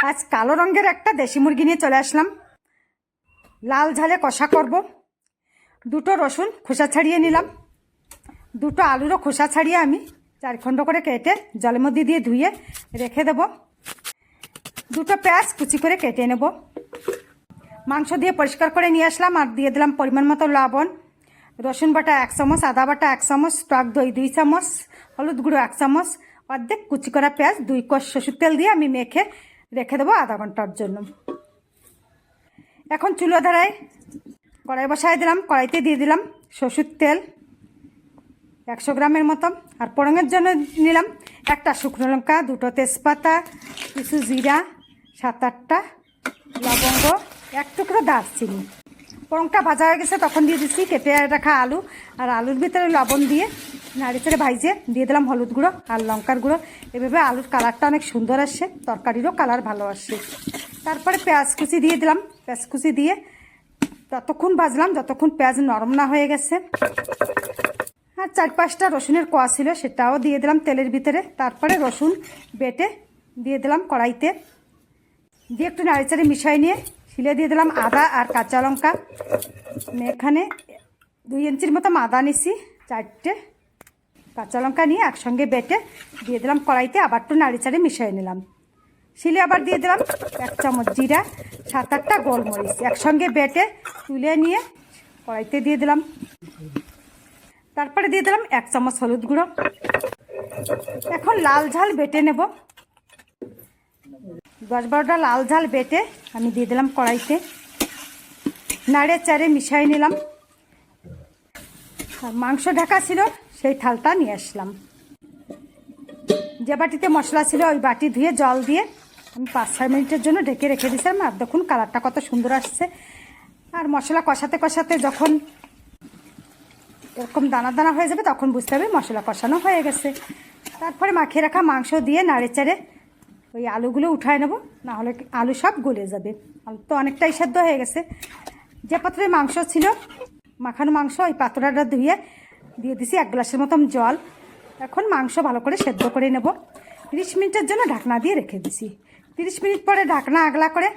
আজ কালো রঙের একটা দেশি মুরগি নিয়ে চলে আসলাম। লাল ঝালে কষা করব। দুটো রসুন খোসা ছাড়িয়ে নিলাম। দুটো আলুরও খোসা ছাড়িয়ে আমি 4 খণ্ড করে কেটে জলের মধ্যে দিয়ে ধুয়ে রেখে দেব। দুটো পেঁয়াজ কুচি করে কেটে নেব। মাংস দিয়ে পরিষ্কার করে নিয়ে আসলাম আর দিয়ে দিলাম পরিমাণ মতো লবণ, রসুন বাটা 1 চামচ, আদা বাটা 1 চামচ, টক দই 2 চামচ, হলুদ গুঁড়ো 1 চামচ, অর্ধেক কুচি করা পেঁয়াজ, 2 কোষ সরষের তেল দিয়ে আমি মেখে রেখে দেবো আধা ঘন্টার জন্য। এখন চুলো ধরায় কড়াই বসায় দিলাম। কড়াইতে দিয়ে দিলাম সরষের তেল 100 গ্রামের মতো। আর ফোড়নের জন্য নিলাম একটা শুকনো লঙ্কা, দুটো তেজপাতা, কিছু জিরা, 7-8টা লবঙ্গ, 1 টুকরো দারচিনি। ফোড়নটা ভাজা হয়ে গেছে, তখন দিয়ে দিচ্ছি কেটে রাখা আলু। আর আলুর ভিতরে লবণ দিয়ে নাড়ি চেড়ে ভাইজে দিয়ে দিলাম হলুদ গুঁড়ো আর লঙ্কার গুঁড়ো। এভাবে আলুর কালারটা অনেক সুন্দর আসে, তরকারিরও কালার ভালো আসে। তারপরে পেঁয়াজ কুচি দিয়ে দিলাম। পেঁয়াজ কুচি দিয়ে ততক্ষণ ভাজলাম যতক্ষণ পেঁয়াজ নরম না হয়ে গেছে। আর 4-5টা রসুনের কোয়া ছিল, সেটাও দিয়ে দিলাম তেলের ভিতরে। তারপরে রসুন বেটে দিয়ে দিলাম কড়াইতে, দিয়ে একটু নাড়িচাড়ি মিশাই নিয়ে শিলে দিয়ে দিলাম আদা আর কাঁচা লঙ্কা। এখানে 2 ইঞ্চির মতো আদা নিছি, 4টে কাঁচা লঙ্কা নিয়ে একসঙ্গে বেটে দিয়ে দিলাম কড়াইতে। আবার একটু নাড়িচাড়ি মিশিয়ে নিলাম। শিলে আবার দিয়ে দিলাম 1 চামচ জিরা, 7-8টা গোলমরিচ একসঙ্গে বেটে তুলে নিয়ে কড়াইতে দিয়ে দিলাম। তারপরে দিয়ে দিলাম 1 চামচ হলুদ গুঁড়ো। এখন লাল ঝাল বেটে নেব। 10-12টা লাল ঝাল বেটে আমি দিয়ে দিলাম কড়াইতে, নাড়ে চাড়ে মিশাই নিলাম। আর মাংস ঢাকা ছিল সেই থালটা নিয়ে আসলাম। যে বাটিতে মশলা ছিল ওই বাটি ধুয়ে জল দিয়ে আমি 5-6 মিনিটের জন্য ঢেকে রেখে দিয়েছিলাম। আর দেখুন কালারটা কত সুন্দর আসছে। আর মশলা কষাতে কষাতে যখন এরকম দানা দানা হয়ে যাবে তখন বুঝতে হবে মশলা কষানো হয়ে গেছে। তারপরে মাখিয়ে রাখা মাংস দিয়ে নাড়ে চাড়ে ওই আলুগুলো উঠায় নেব, নাহলে আলু সব গলে যাবে। আলু তো অনেকটাই সেদ্ধ হয়ে গেছে। যে পাত্রে মাংস ছিল মাখানো মাংস, ওই পাত্রটা ধুয়ে দিয়ে দিছি 1 গ্লাসের মতন জল। এখন মাংস ভালো করে সেদ্ধ করে নেব। 30 মিনিটের জন্য ঢাকনা দিয়ে রেখে দিছি। 30 মিনিট পরে ঢাকনা আগলা করে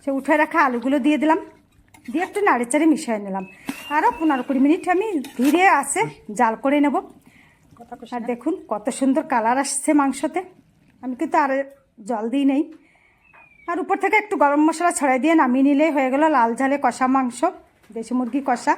সে উঠে রাখা আলুগুলো দিয়ে দিলাম, দিয়ে একটু নাড়ে চাড়ে মিশিয়ে নিলাম। আরও 15-20 মিনিট আমি ধীরে আছে জাল করে নেব। আর দেখুন কত সুন্দর কালার আসছে মাংসতে। আমি কিন্তু আর জল দিই নেই। আর উপর থেকে একটু গরম মশলা ছড়াই দিয়ে নামিয়ে নিলেই হয়ে গেল লাল ঝালে কষা মাংস, দেশি মুরগি কষা।